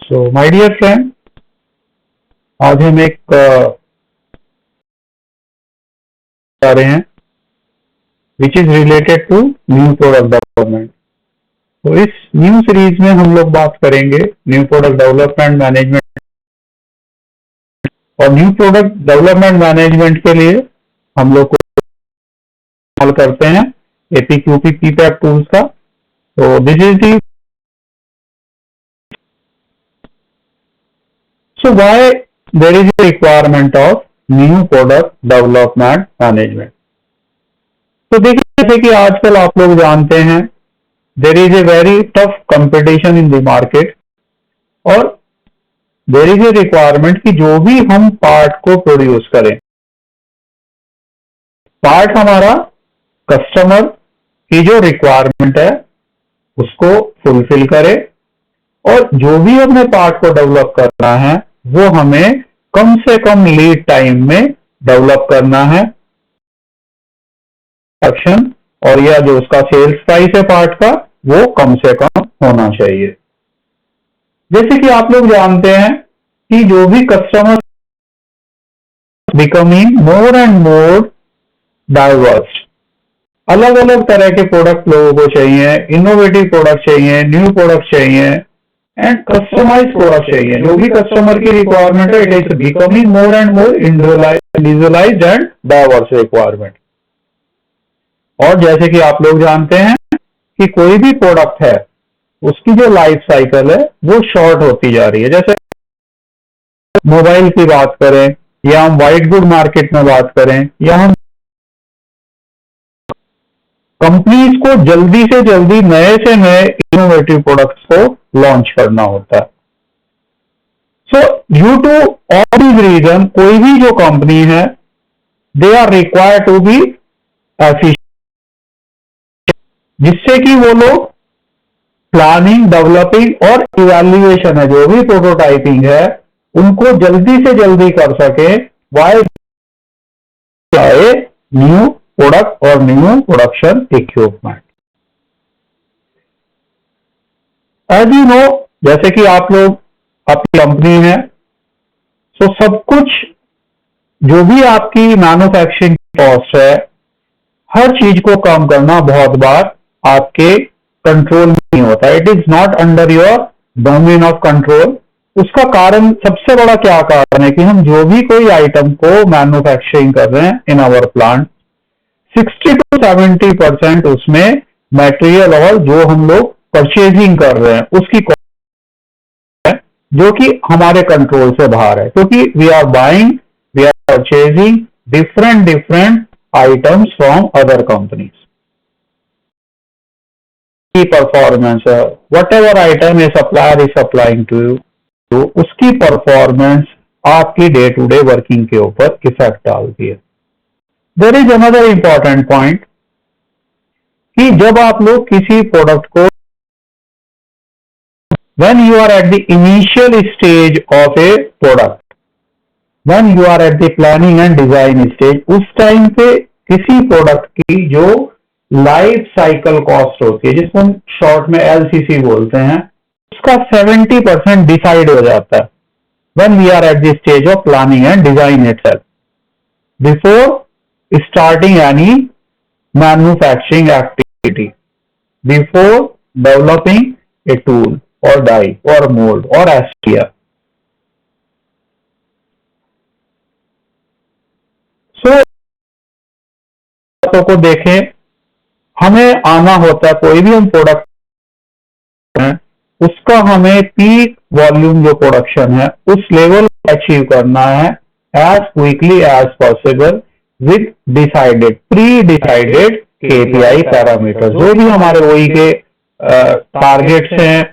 So my dear friend, आज हम एक आ रहे हैं which is related to new product development. तो इस न्यू सीरीज में हम लोग बात करेंगे न्यू प्रोडक्ट डेवलपमेंट मैनेजमेंट। और न्यू प्रोडक्ट डेवलपमेंट मैनेजमेंट के लिए हम लोग को इस्तेमाल करते हैं एपीक्यूपी पीपैप टूल्स का। तो this is the So why there is a requirement of new product development management? तो देखिए, जैसे कि आजकल आप लोग जानते हैं there is a very tough competition in the market और there is a requirement कि जो भी हम पार्ट को प्रोड्यूस करें, पार्ट हमारा कस्टमर की जो रिक्वायरमेंट है उसको फुलफिल करे और जो भी अपने पार्ट को डेवलप करना है वो हमें कम से कम लीड टाइम में डेवलप करना है। एक्शन और या जो उसका सेल्स प्राइस है पार्ट का वो कम से कम होना चाहिए। जैसे कि आप लोग जानते हैं कि जो भी customer becoming more and more diverse, अलग अलग तरह के प्रोडक्ट लोगों को चाहिए, इनोवेटिव प्रोडक्ट चाहिए, न्यू प्रोडक्ट चाहिए एंड कस्टमाइज प्रोडक्ट चाहिए। जो भी कस्टमर की रिक्वायरमेंट है, it is becoming more and more individualised and diverse requirement. और जैसे कि आप लोग जानते हैं कि कोई भी प्रोडक्ट है उसकी जो लाइफ साइकिल है वो शॉर्ट होती जा रही है। जैसे मोबाइल की बात करें या हम व्हाइट गुड मार्केट में बात करें या हम कंपनीज को जल्दी से जल्दी नए से नए इनोवेटिव प्रोडक्ट्स को लॉन्च करना होता है। So due to all these reason कोई भी जो कंपनी है they are required to be efficient, जिससे कि वो लोग प्लानिंग, डेवलपिंग और इवैल्यूएशन है, जो भी प्रोटोटाइपिंग है, उनको जल्दी से जल्दी कर सके। वाई चाहे न्यू प्रोडक्ट और new production equipment. As you know, जैसे कि आप लोग आपकी कंपनी है, तो सब कुछ जो भी आपकी मैन्युफैक्चरिंग कॉस्ट है, हर चीज को कम करना बहुत बार आपके कंट्रोल में नहीं होता। It is not under your domain of control. उसका कारण, सबसे बड़ा क्या कारण है कि हम जो भी कोई आइटम को मैन्युफैक्चरिंग कर रहे हैं इन आवर प्लांट, 60 to 70% उसमें मटेरियल और जो हम लोग परचेजिंग कर रहे हैं उसकी कॉस्ट है, जो कि हमारे कंट्रोल से बाहर है, क्योंकि we are buying, we are purchasing different items from other companies. की परफॉर्मेंस है, whatever item a supplier is supplying to you, तो उसकी परफॉर्मेंस आपकी डे टू डे वर्किंग के ऊपर इफेक्ट डालती है। There is another important point कि जब आप लोग किसी प्रोडक्ट को when you are at the initial stage of a product, when you are at the planning and design stage, उस टाइम पे किसी प्रोडक्ट की जो लाइफ साइकिल कॉस्ट होती है, जिसको हम शॉर्ट में LCC बोलते हैं, उसका 70% डिसाइड हो जाता है when we are at the stage of planning and design itself, before starting any manufacturing activity, before developing a tool or die or mold or STR. So बातों को देखें, हमें आना होता है, कोई भी हम प्रोडक्ट है उसका हमें पीक वॉल्यूम जो प्रोडक्शन है उस लेवल को अचीव करना है as quickly as possible with decided, pre decided KPI parameters. जो भी हमारे OE के टारगेट्स हैं,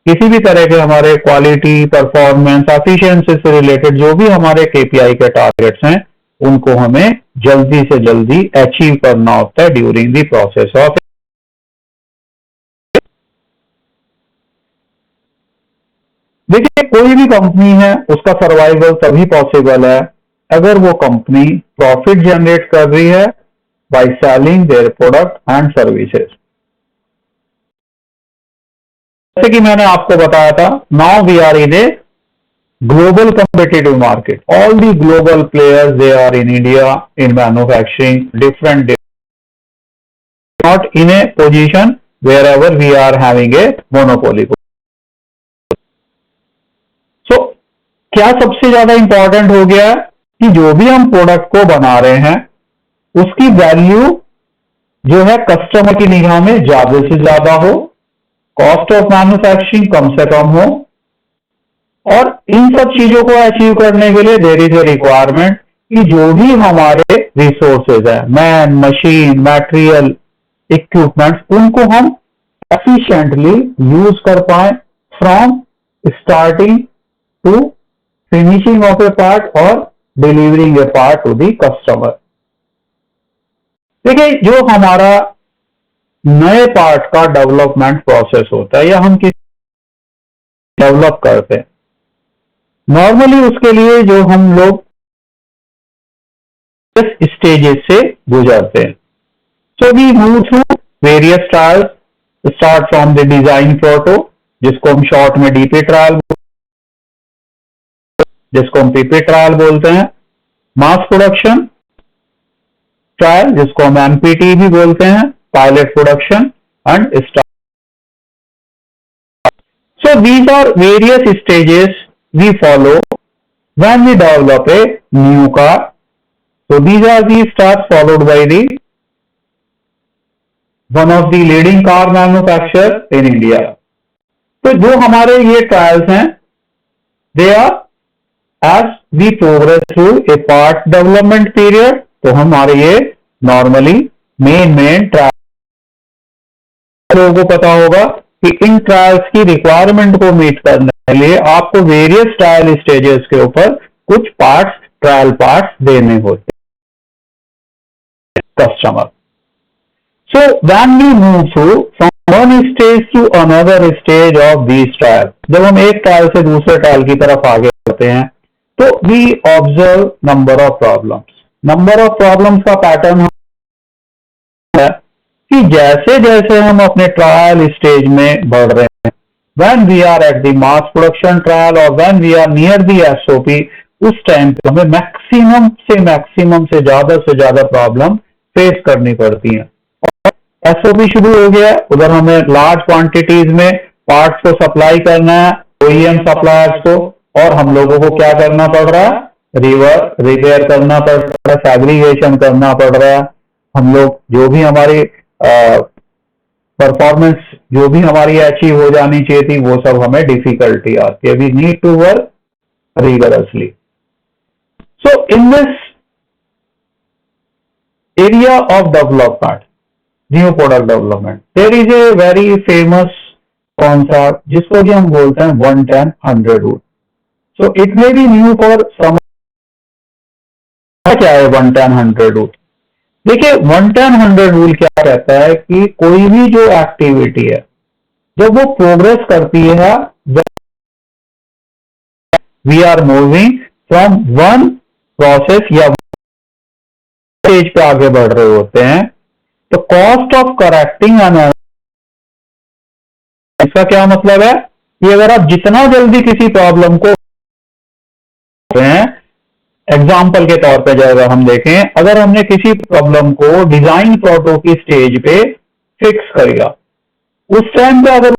किसी भी तरह के हमारे क्वालिटी, परफॉर्मेंस, एफिशिएंसी से रिलेटेड जो भी हमारे KPI के टारगेट्स हैं, उनको हमें जल्दी से जल्दी अचीव करना होता है ड्यूरिंग द प्रोसेस ऑफ। देखिए, कोई भी कंपनी है उसका सर्वाइवल तभी पॉसिबल है अगर वो कंपनी प्रॉफिट जनरेट कर रही है by selling their product and services. जैसे कि मैंने आपको बताया था, now we are in a global competitive market. All the global players, they are in India in manufacturing, different, not in a position wherever we are having a monopoly. So, क्या सबसे ज्यादा important हो गया कि जो भी हम product को बना रहे हैं उसकी वैल्यू जो है कस्टमर की निगाह में ज्यादा से ज्यादा हो, कॉस्ट ऑफ मैन्युफैक्चरिंग कम से कम हो, और इन सब चीजों को अचीव करने के लिए देयर इज ए रिक्वायरमेंट कि जो भी हमारे रिसोर्सेज है, मैन, मशीन, मटेरियल, इक्विपमेंट्स, उनको हम एफिशिएंटली यूज कर पाए from starting to finishing of a part और delivering a part to the customer. देखिए, जो हमारा नए पार्ट का डेवलपमेंट प्रोसेस होता है या हम किसी डेवलप करते हैं, नॉर्मली उसके लिए जो हम लोग स्टेजेस से गुजरते हैं। So we move through various trials, start from the design proto, जिसको हम शॉर्ट में डीपी ट्रायल, जिसको हम पीपी ट्रायल बोलते हैं, मास प्रोडक्शन ट्रायल, जिसको हम एमपीटी भी बोलते हैं, pilot production and start. So these are various stages we follow when we develop a new car. So these are the steps followed by the one of the leading car manufacturer in India. तो जो हमारे ये trials हैं, they are as we progress through a part development period. तो हमारे ये normally main trial, लोगों को पता होगा कि इन ट्रायल्स की रिक्वायरमेंट को मीट करने के लिए आपको वेरियस ट्रायल स्टेजेस के ऊपर कुछ पार्ट्स, ट्रायल पार्ट्स देने होते हैं customer. So when we move through from one stage to another stage of this trial, जब हम एक ट्रायल से दूसरे ट्रायल की तरफ आगे बढ़ते हैं, तो we observe number of problems. Number of problems का पैटर्न है कि जैसे जैसे हम अपने ट्रायल स्टेज में बढ़ रहे हैं, when we are at the mass production trial और when we are near the SOP, उस टाइम पे हमें मैक्सिमम से ज्यादा प्रॉब्लम फेस करनी पड़ती हैं। और एसओपी शुरू हो गया, उधर हमें लार्ज क्वांटिटीज में पार्ट्स को सप्लाई करना है ओईएम सप्लायर्स को, और हम लोगों को क्या करना पड़ रहा है, रिपेयर करना पड़ रहा है, फैब्रिकेशन करना पड़ रहा है। हम लोग जो भी हमारी परफॉर्मेंस जो भी हमारी अचीव हो जानी चाहिए थी, वो सब हमें डिफिकल्टी आती है। We need to work rigorously. So in this area of development, new product development, there is a very famous concept जिसको कि हम बोलते हैं 1-10-100 rule. So it may be new for some. क्या है 1-10-100 रूल? देखिए, 1-10-100 रूल क्या कहता है कि कोई भी जो एक्टिविटी है, जब वो प्रोग्रेस करती है, we are moving from one process या स्टेज पे आगे बढ़ रहे होते हैं, तो कॉस्ट ऑफ करेक्टिंग एन, इसका क्या मतलब है कि अगर आप जितना जल्दी किसी प्रॉब्लम को एग्जाम्पल के तौर पे जाएगा, हम देखें, अगर हमने किसी प्रॉब्लम को डिजाइन प्रोटो की स्टेज पे फिक्स करेगा, उस टाइम पे अगर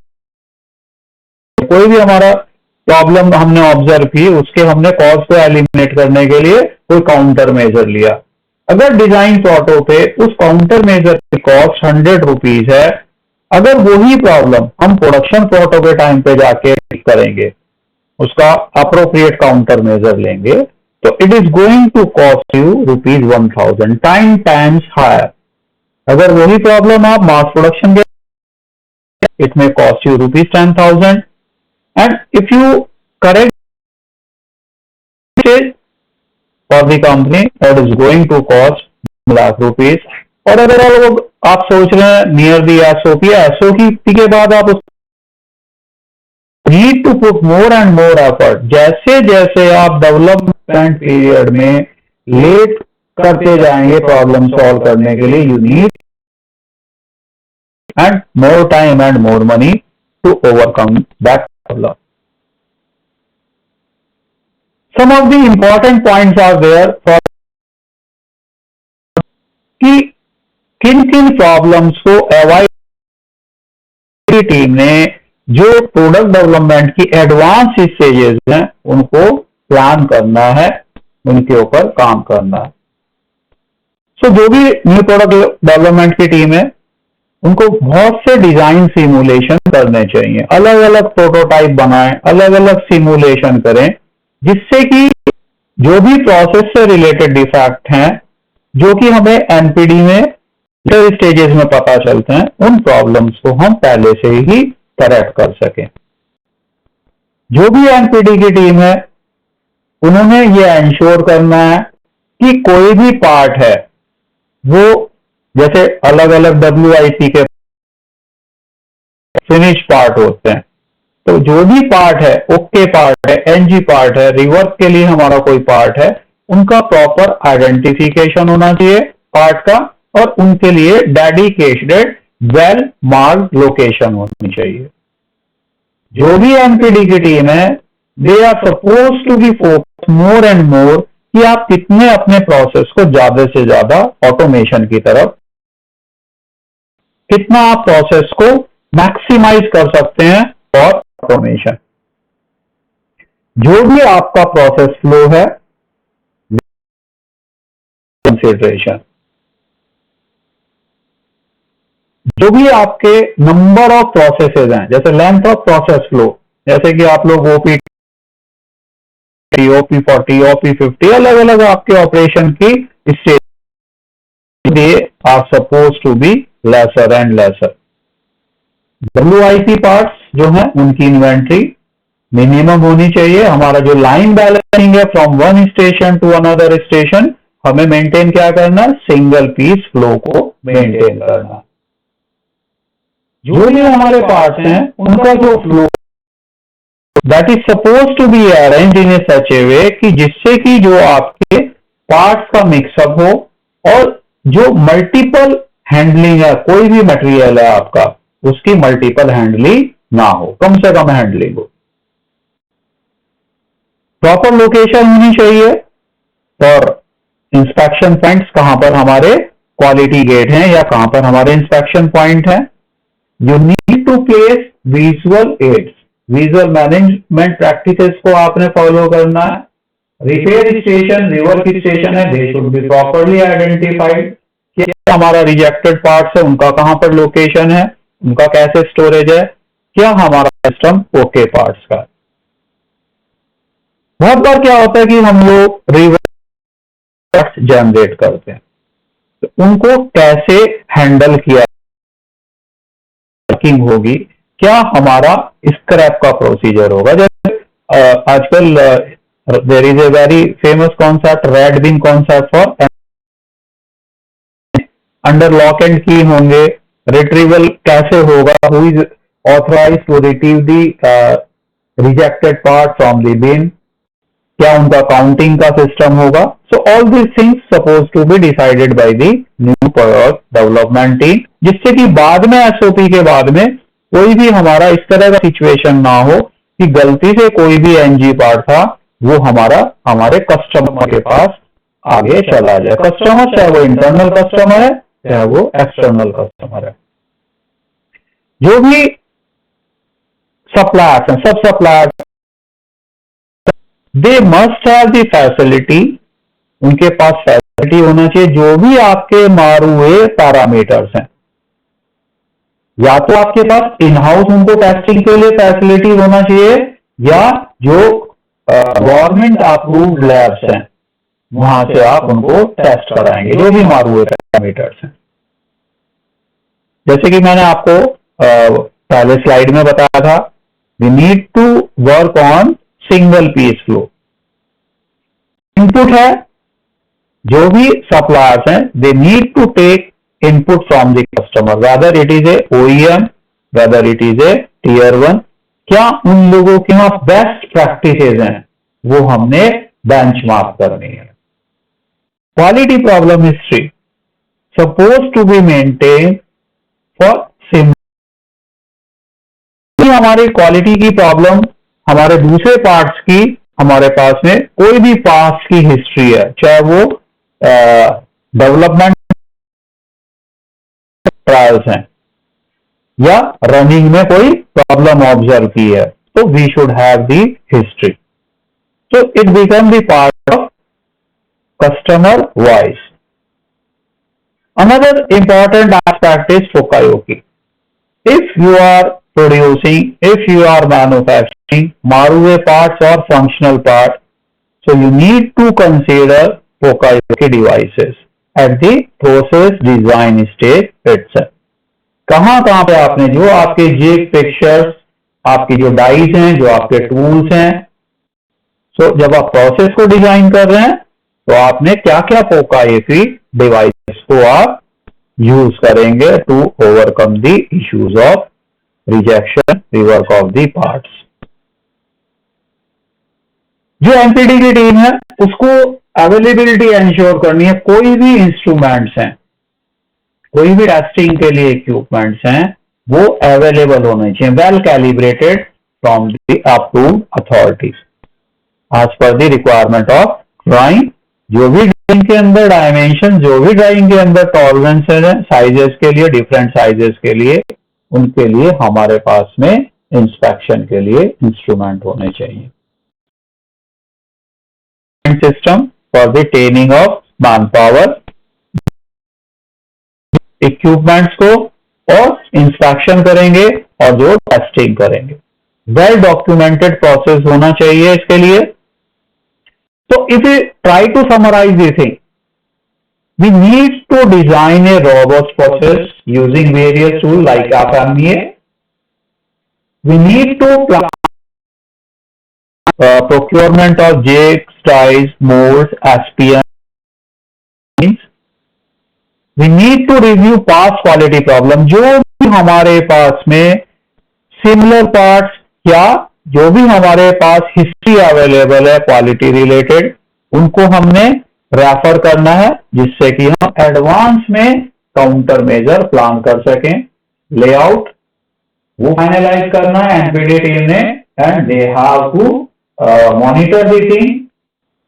कोई भी हमारा प्रॉब्लम हमने ऑब्जर्व की, उसके हमने कॉस्ट को एलिमिनेट करने के लिए कोई काउंटर मेजर लिया। अगर डिजाइन प्रोटो पे उस काउंटर मेजर की कॉस्ट 100 रुपीज है, अगर वही प्रॉब्लम हम प्रोडक्शन प्रोटो के टाइम पे जाके करेंगे, उसका अप्रोप्रिएट काउंटर मेजर लेंगे, तो it is going to cost you ₹1000, 10 times higher. अगर वही प्रॉब्लम आप मास प्रोडक्शन के, it may cost you ₹10,000, and if you correct for the company, that is going to cost ₹1,00,000। और अगर आप सोच रहे हैं नियर दी एसओपी के बाद आप need to put more and more effort, जैसे जैसे आप डेवलपमेंट पीरियड में लेट करते जाएंगे प्रॉब्लम सॉल्व करने के लिए, you need and more time and more money to overcome that problem. Some of the important points are there for कि किन किन प्रॉब्लम्स को अवॉइड टीम ने जो प्रोडक्ट डेवलपमेंट की एडवांस स्टेजेस हैं उनको प्लान करना है, उनके ऊपर काम करना है। सो जो भी न्यू प्रोडक्ट डेवलपमेंट की टीम है उनको बहुत से डिजाइन सिमुलेशन करने चाहिए, अलग अलग प्रोटोटाइप बनाएं, अलग अलग सिमुलेशन करें, जिससे कि जो भी प्रोसेस से रिलेटेड डिफेक्ट हैं जो कि हमें एनपीडी में स्टेजेस में पता चलते हैं, उन प्रॉब्लम्स को हम पहले से ही करेक्ट कर सकें। जो भी एनपीडी की टीम है उन्होंने ये इंश्योर करना है कि कोई भी पार्ट है वो, जैसे अलग अलग WIP के फिनिश पार्ट होते हैं, तो जो भी पार्ट है, ओके पार्ट है, NG पार्ट है, रिवर्क के लिए हमारा कोई पार्ट है, उनका प्रॉपर आइडेंटिफिकेशन होना चाहिए पार्ट का, और उनके लिए डेडिकेटेड वेल मार्क्ड लोकेशन होनी चाहिए। जो भी एनपीडी की टीम है, they are suppose to be focus more and more कि आप कितने अपने प्रोसेस को ज्यादा से ज्यादा ऑटोमेशन की तरफ, कितना आप प्रोसेस को मैक्सिमाइज कर सकते हैं और ऑटोमेशन। जो भी आपका प्रोसेस फ्लो है, कंसिडरेशन, जो भी आपके नंबर ऑफ प्रोसेसेस हैं, जैसे लेंथ ऑफ प्रोसेस फ्लो, जैसे कि आप लोग OP30, OP40, OP50 अलग अलग आपके ऑपरेशन की stage, they are suppose to be lesser and lesser. WIP parts जो हैं उनकी इन्वेंट्री मिनिमम होनी चाहिए। हमारा जो लाइन बैलेंसिंग है from one station to another station, हमें मेंटेन क्या करना है, सिंगल पीस फ्लो को मेंटेन करना। जो भी हमारे पार्ट्स हैं उनका जो flow that is suppose to be arrange in a such a way कि जिससे कि जो आपके पार्ट्स का मिक्सअप हो और जो मल्टीपल हैंडलिंग है, कोई भी मटेरियल है आपका, उसकी मल्टीपल हैंडलिंग ना हो, कम से कम हैंडलिंग हो। प्रॉपर लोकेशन होनी चाहिए फॉर इंस्पेक्शन पॉइंट्स, कहां पर हमारे क्वालिटी गेट हैं या कहां पर हमारे इंस्पेक्शन पॉइंट हैं। You need to place visual aids, visual management practices को आपने फॉलो करना है। रिपेयर स्टेशन, रिवर्क स्टेशन है, they should be properly identified. क्या हमारा रिजेक्टेड पार्ट्स है उनका कहां पर लोकेशन है, उनका कैसे स्टोरेज है, क्या हमारा सिस्टम ओके पार्ट्स का। बहुत बार क्या होता है कि हम लोग रिवर्क जनरेट करते हैं, तो उनको कैसे हैंडल किया होगी, क्या हमारा स्क्रैप का प्रोसीजर होगा। जैसे आजकल there is a very famous concept, red bin concept for under lock and key होंगे, रिट्रीवल कैसे होगा, who is authorised to retrieve the rejected part from the bin, क्या उनका काउंटिंग का सिस्टम होगा। So all this things suppose to be decided by the new product development team, जिससे कि बाद में SOP के बाद में कोई भी हमारा इस तरह का सिचुएशन ना हो कि गलती से कोई भी NG पार्ट था वो हमारे कस्टमर के पास आगे चला जाए। कस्टमर चाहे वो इंटरनल कस्टमर है चाहे वो एक्सटर्नल कस्टमर है। जो भी सप्लायर्स हैं, सब suppliers they must have the facility, उनके पास फैसिलिटी होना चाहिए। जो भी आपके मारे हुए पैरामीटर्स हैं, या तो आपके पास इन हाउस उनको टेस्टिंग के लिए फैसिलिटी होना चाहिए, या जो गवर्नमेंट अप्रूव्ड लैब्स हैं वहां से आप उनको टेस्ट कराएंगे जो भी मारे हुए पैरामीटर्स हैं। जैसे कि मैंने आपको पहले स्लाइड में बताया था, we need to work on single piece flow. Input है, जो भी सप्लायर्स हैं they need to take input from the customer, whether it is a OEM, whether it is a Tier 1। क्या उन लोगों के यहाँ बेस्ट प्रैक्टिसेस हैं वो हमने बेंचमार्क करनी है। Quality problem history suppose to be maintain for हमारी क्वालिटी की प्रॉब्लम हमारे दूसरे पार्ट्स की, हमारे पास में कोई भी पास्ट की हिस्ट्री है, चाहे वो डेवलपमेंट ट्रायल्स हैं या रनिंग में कोई प्रॉब्लम ऑब्जर्व की है, तो we should have the history. So it becomes the part of customer voice. Another important aspect is Fukayoki. If you are producing, if you are manufacturing Marue parts or functional parts, so you need to consider Fukayoki devices at the process design stage itself. कहाँ पे आपने जो आपके zig fixtures, आपकी जो dies हैं, जो आपके टूल्स हैं, तो जब आप प्रोसेस को डिजाइन कर रहे हैं तो आपने क्या क्या फोकायोकी डिवाइस को आप यूज करेंगे to overcome the issues of rejection, rework of the parts. जो एमपीडी की टीम है उसको अवेलेबिलिटी एंश्योर करनी है. कोई भी इंस्ट्रूमेंट्स हैं, कोई भी टेस्टिंग के लिए इक्विपमेंट्स हैं, वो अवेलेबल होने चाहिए, well calibrated from the approved authorities as per the requirement of drawing. जो भी ड्राइंग के अंदर डायमेंशन, जो भी ड्राइंग के अंदर टॉलरेंस है साइजेस के लिए, डिफरेंट साइजेस के लिए, उनके लिए हमारे पास में इंस्पेक्शन के लिए इंस्ट्रूमेंट होने चाहिए. System for the training of man power, equipments को और इंस्पेक्शन करेंगे और जो टेस्टिंग करेंगे. वेल डॉक्यूमेंटेड प्रोसेस होना चाहिए इसके लिए. So if we try to summarize the thing, we need to design a robust process using various tools like FMEA. We need to plan procurement of jigs, dies, molds, SPM. We need to review past quality problem. जो भी हमारे पास में similar parts या जो भी हमारे पास history available है quality related, उनको हमने रेफर करना है जिससे कि हम एडवांस में काउंटर मेजर प्लान कर सकें. लेआउट वो फाइनलाइज करना है एनपीडी टीम ने, and they have to monitor the thing.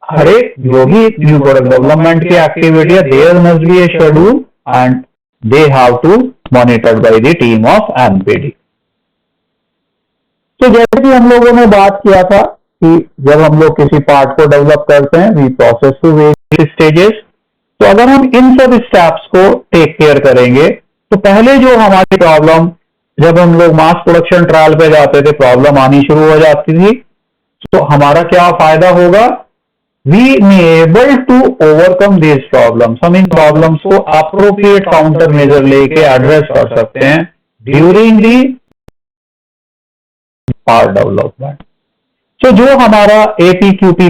हर एक जो भी न्यू प्रोडक्ट डेवलपमेंट की एक्टिविटी है, there must be a schedule and they have to monitored by the team of NPD. तो जैसे कि हम लोगों ने बात किया था कि जब हम लोग किसी पार्ट को डेवलप करते हैं, we process to various stages. तो अगर हम इन सब स्टेप्स को टेक केयर करेंगे तो पहले जो हमारी प्रॉब्लम, जब हम लोग मास प्रोडक्शन ट्रायल पे जाते थे, प्रॉब्लम आनी शुरू हो जाती थी, तो हमारा क्या फायदा होगा? We may able to overcome this problems. हम इन प्रॉब्लम्स को अप्रोप्रिएट काउंटर मेजर लेके एड्रेस कर सकते हैं ड्यूरिंग दी पार्ट डेवलपमेंट. तो जो हमारा एपीक्यूपी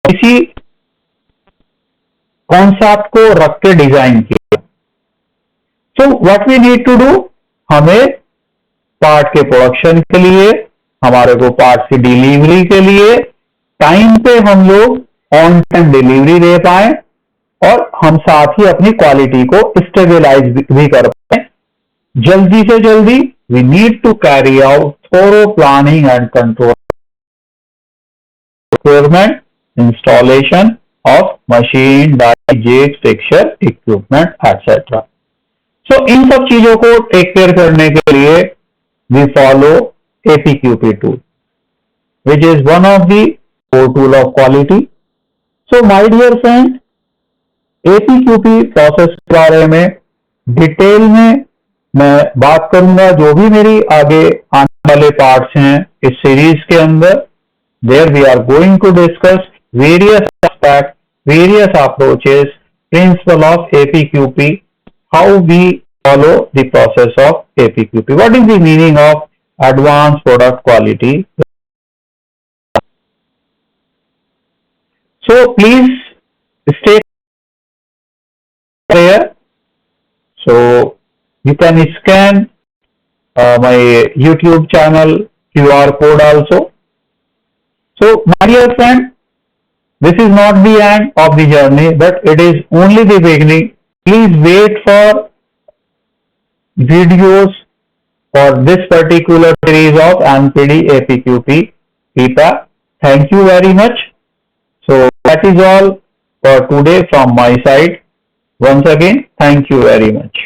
इसी कॉन्सेप्ट को रख के डिजाइन किया. तो what we need to do, हमें पार्ट के प्रोडक्शन के लिए, हमारे को पार्ट की डिलीवरी के लिए टाइम पे हम लोग ऑन टाइम डिलीवरी दे पाए और हम साथ ही अपनी क्वालिटी को स्टेबलाइज भी कर पाए. जल्दी से जल्दी we need to carry out thorough planning and control, procurement, installation of machine, die, jigs, fixture, equipment, etc. So इन सब चीजों को टेक केयर करने के लिए we follow APQP tool, which is one of the core tool of quality. So my dear friend, APQP process के बारे में detail में मैं बात करूंगा. जो भी मेरी आगे आने वाले पार्ट्स हैं इस सीरीज के अंदर, there we are going to discuss various aspect, various approaches, principle of APQP, how we follow the process of APQP, what is the meaning of advance product quality. So please stay there. So you can scan my YouTube channel QR code also. So my dear friend, this is not the end of the journey, but it is only the beginning. Please wait for videos for this particular series of NPD APQP PPA. Thank you very much. So that is all for today from my side. Once again, thank you very much.